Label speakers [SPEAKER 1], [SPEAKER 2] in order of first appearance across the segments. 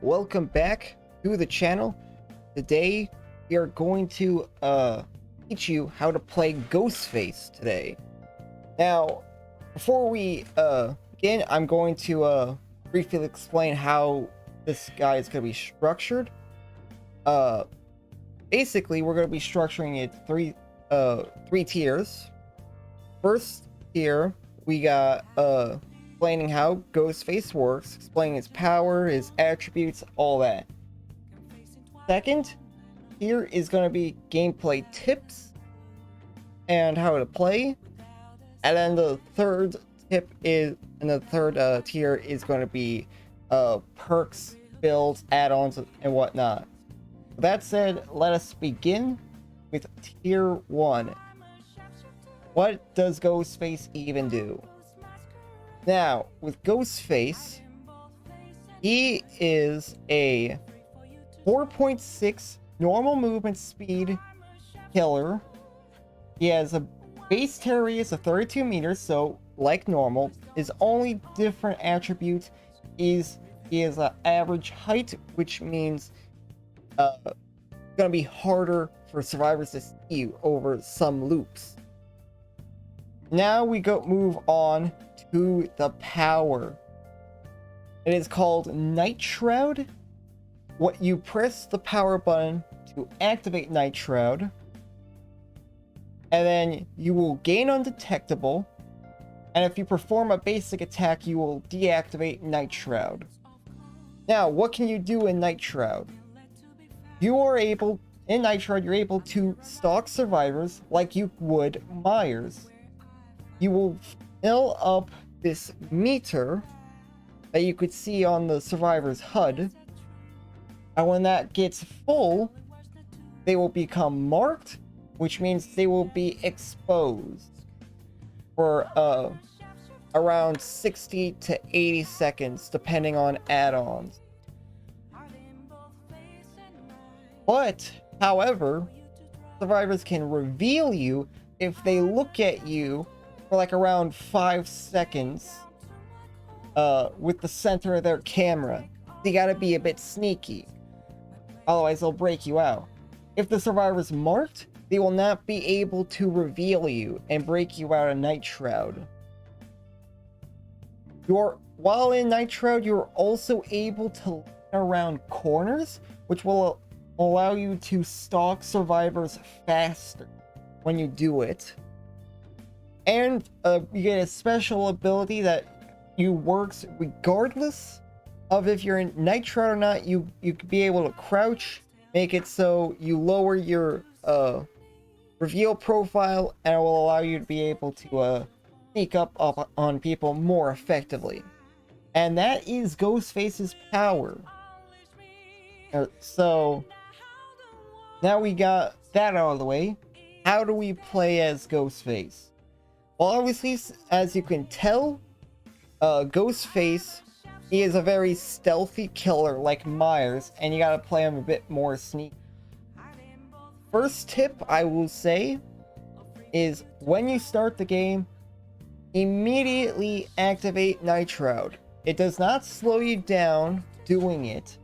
[SPEAKER 1] welcome back to the channel. Today we are going to teach you how to play Ghostface today. Now, before we begin, I'm going to briefly explain how this guy is going to be structured. Basically, we're going to be structuring it three tiers. First tier, we got explaining how Ghostface works, explaining his power, his attributes, all that. Second tier is going to be gameplay tips and how to play. And then the third tier is going to be perks, builds, add-ons, and whatnot. With that said, let us begin with tier 1. What does Ghostface even do? Now, with Ghostface, he is a 4.6 normal movement speed killer. He has a base tear radius of 32 meters, so like normal. His only different attribute is he has an average height, which means it's gonna be harder for survivors to see you over some loops. Now we move on to the power. It is called Night Shroud. What you press the power button to activate Night Shroud, and then you will gain undetectable, and if you perform a basic attack you will deactivate Night Shroud. Now, what can you do in Night Shroud? In Night Shroud, you're able to stalk survivors like you would Myers. You will fill up this meter that you could see on the survivor's HUD, and when that gets full, they will become marked, which means they will be exposed for around 60 to 80 seconds, depending on add-ons. But, however, survivors can reveal you if they look at you for like around 5 seconds with the center of their camera. You gotta be a bit sneaky, otherwise they'll break you out. If the survivor's marked, they will not be able to reveal you and break you out of Night Shroud. While in Night Shroud, you're also able to lean around corners, which will allow you to stalk survivors faster when you do it. And you get a special ability that works regardless of if you're in Night Shroud or not. You could be able to crouch, make it so you lower your reveal profile, and it will allow you to be able to sneak up on people more effectively. And that is Ghostface's power. So now we got that out of the way. How do we play as Ghostface? Well, obviously, as you can tell, Ghostface, he is a very stealthy killer like Myers, and you gotta play him a bit more sneaky. First tip I will say is when you start the game, immediately activate Night Shroud. It does not slow you down doing it,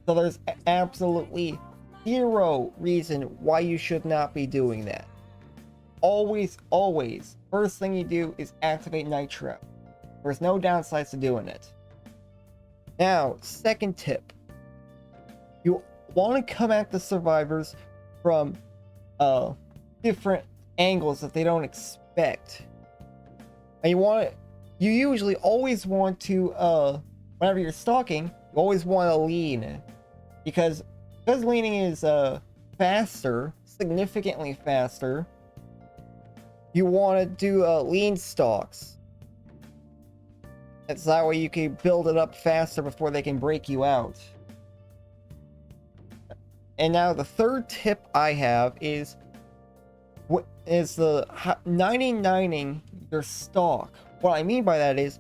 [SPEAKER 1] so there's absolutely zero reason why you should not be doing that. Always, first thing you do is activate Night Shroud. There's no downsides to doing it. Now, second tip. You want to come at the survivors from different angles that they don't expect. And you usually always want to, whenever you're stalking, you always want to lean. Because leaning is faster, significantly faster, you want to do lean stalks. It's that way you can build it up faster before they can break you out. And now the third tip I have is the 99ing your stalk. What I mean by that is,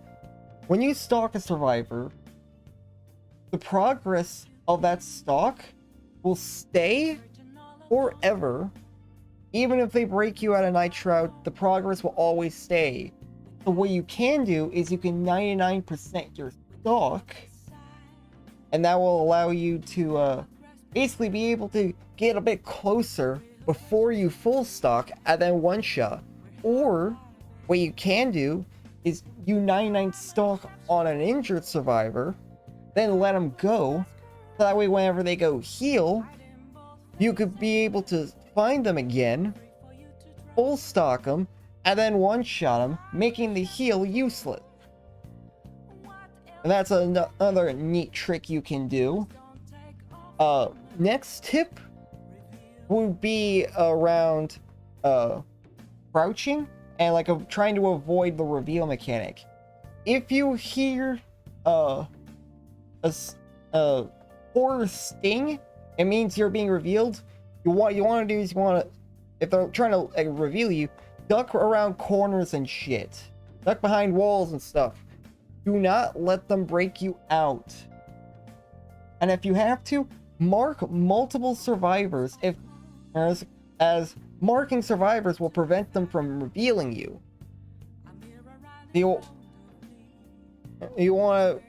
[SPEAKER 1] when you stalk a survivor, the progress of that stalk will stay forever. Even if they break you out of Night Shroud, the progress will always stay. So what you can do is you can 99% your stalk, and that will allow you to basically be able to get a bit closer before you full stock and then one shot. Or what you can do is you 99 stock on an injured survivor, then let them go. So that way whenever they go heal, you could be able to find them again, full stock them, and then one shot them, making the heal useless. And that's another neat trick you can do. Next tip would be around crouching and like trying to avoid the reveal mechanic. If you hear a horror sting, it means you're being revealed. What you want to do is if they're trying to reveal you, duck around corners and shit, duck behind walls and stuff. Do not let them break you out. And if you have to, mark multiple survivors as marking survivors will prevent them from revealing you. You want to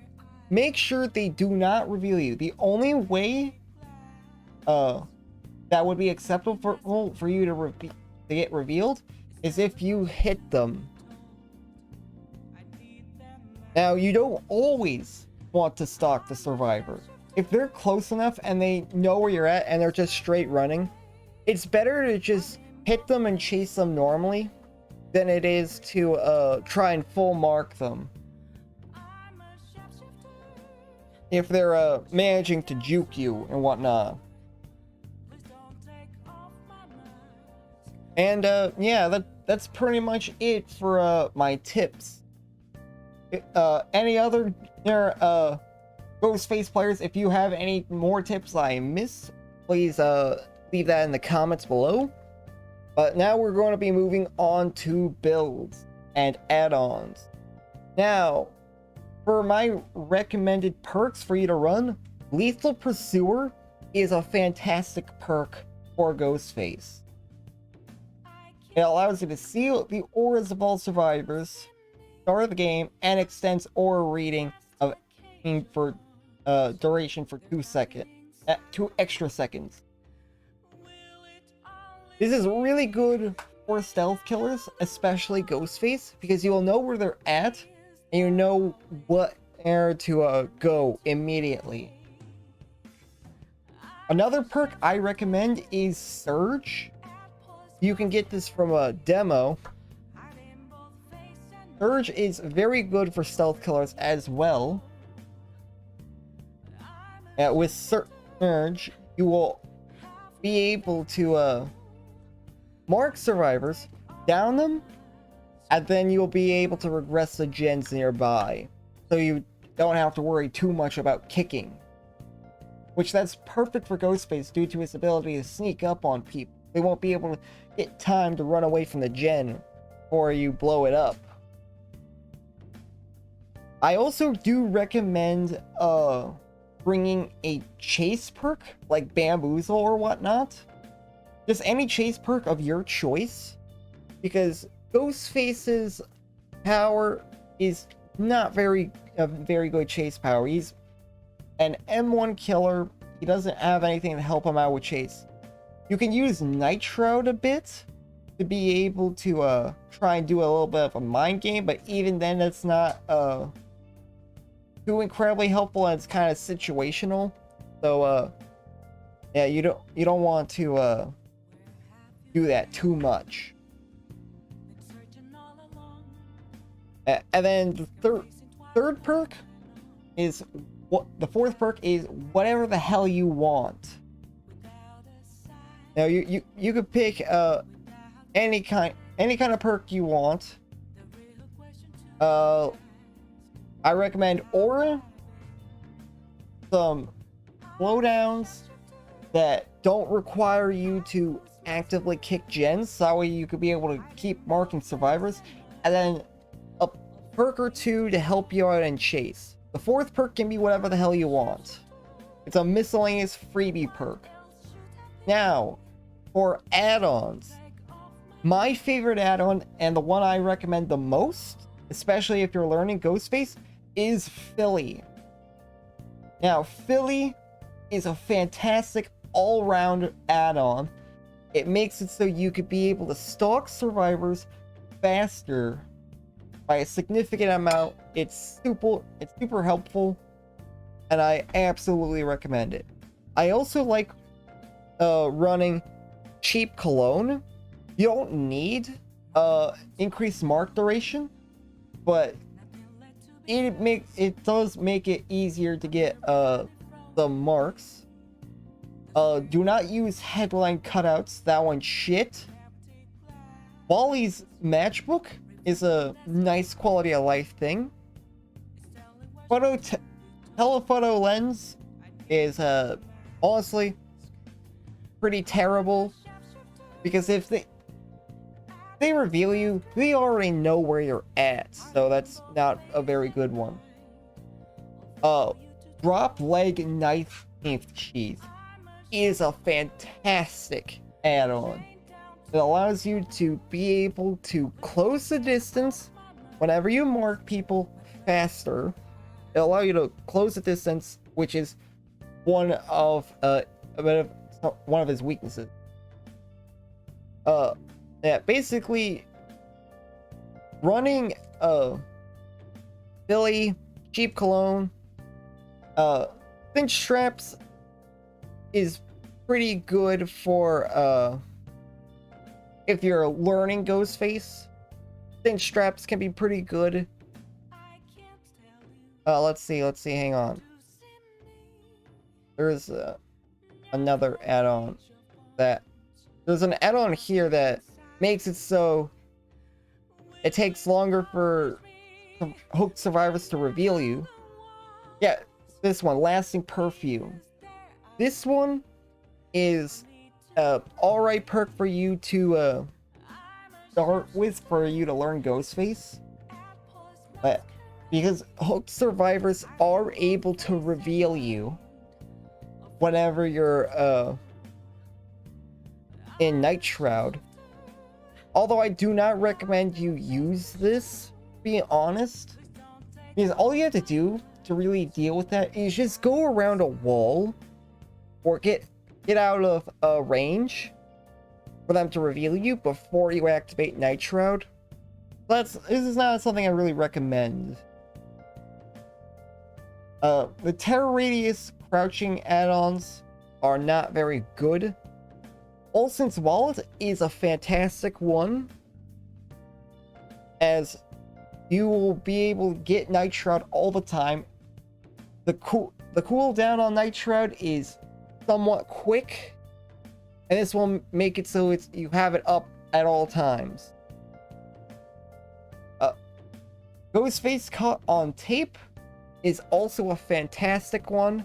[SPEAKER 1] make sure they do not reveal you. The only way that would be acceptable for you to get revealed is if you hit them. Now, you don't always want to stalk the survivor. If they're close enough and they know where you're at and they're just straight running, it's better to just hit them and chase them normally than it is to try and full mark them. If they're managing to juke you and whatnot. And yeah, that's pretty much it for my tips. Any other Ghostface players, if you have any more tips I missed, please leave that in the comments below. But now we're going to be moving on to builds and add-ons. Now, for my recommended perks for you to run, Lethal Pursuer is a fantastic perk for Ghostface. It allows you to see the auras of all survivors, start of the game, and extends aura reading of for duration for 2 extra seconds. This is really good for stealth killers, especially Ghostface, because you will know where they're at and you know where to go immediately. Another perk I recommend is Surge. You can get this from a demo. Surge is very good for stealth killers as well. With Surge, you will be able to mark survivors, down them, and then you'll be able to regress the gens nearby. So you don't have to worry too much about kicking. Which that's perfect for Ghostface due to his ability to sneak up on people. They won't be able to get time to run away from the gen before you blow it up. I also do recommend bringing a chase perk like Bamboozle or whatnot. Just any chase perk of your choice, because Ghostface's power is not a very good chase power. He's an M1 killer. He doesn't have anything to help him out with chase. You can use Nitro a bit to be able to try and do a little bit of a mind game, but even then it's not too incredibly helpful, and it's kind of situational. So yeah, you don't want to do that too much. And then the third perk is the fourth perk is whatever the hell you want. Now you could pick any kind of perk you want. I recommend Aura, some slowdowns that don't require you to actively kick gens, so that way you could be able to keep marking survivors, and then a perk or two to help you out in chase. The fourth perk can be whatever the hell you want. It's a miscellaneous freebie perk. Now, for add-ons, my favorite add-on, and the one I recommend the most, especially if you're learning Ghostface, is Philly. Now, Philly is a fantastic all-round add-on. It makes it so you could be able to stalk survivors faster by a significant amount. It's super helpful, and I absolutely recommend it. I also like running cheap cologne. You don't need increased mark duration, but it does make it easier to get the marks. Do not use headline cutouts. That one's shit. Wally's matchbook is a nice quality of life thing. Telephoto lens is honestly pretty terrible, because if they reveal you, they already know where you're at, so that's not a very good one. Drop leg knife cheese is a fantastic add-on. It allows you to be able to close the distance whenever you mark people faster. It allows you to close the distance, which is one of his weaknesses. Yeah, basically running Philly, cheap cologne, cinch straps is pretty good for if you're learning Ghostface. Cinch straps can be pretty good. Let's see, hang on. There's another add-on there's an add-on here that makes it so it takes longer for hooked survivors to reveal you. Yeah, this one, lasting perfume. This one is alright perk for you to start with, for you to learn Ghostface. But because hooked survivors are able to reveal you whenever you're in Night Shroud. Although I do not recommend you use this, being honest, because all you have to do to really deal with that is just go around a wall or get out of range for them to reveal you before you activate Night Shroud. This is not something I really recommend. The Terror Radius crouching add-ons are not very good. Olsen's Wallet is a fantastic one, as you will be able to get Night Shroud all the time. The cooldown on Night Shroud is somewhat quick, and this will make it so you have it up at all times. Ghostface caught on tape is also a fantastic one.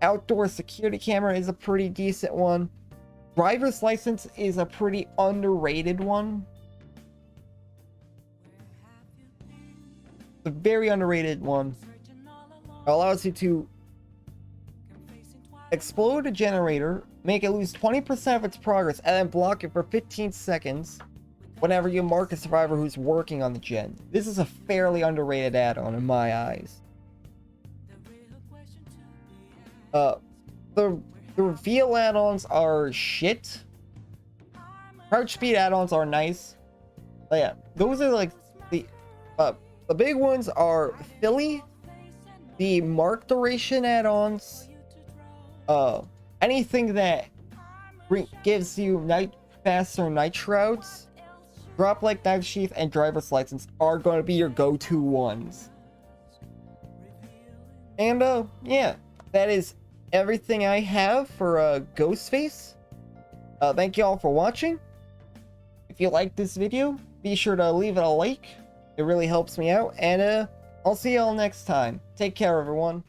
[SPEAKER 1] Outdoor security camera is a pretty decent one. Driver's license is a pretty underrated one. A very underrated one. It allows you to explode a generator, make it lose 20% of its progress, and then block it for 15 seconds whenever you mark a survivor who's working on the gen. This is a fairly underrated add-on in my eyes. The reveal add-ons are shit. Crouch speed add-ons are nice. But yeah, those are like the big ones are Philly, the mark duration add-ons, anything that gives you faster Night Shrouds, drop like knife sheath, and driver's license are going to be your go-to ones. And yeah, that is everything I have for Ghostface. Thank you all for watching. If you like this video, be sure to leave it a like. It really helps me out, and I'll see y'all next time. Take care, everyone.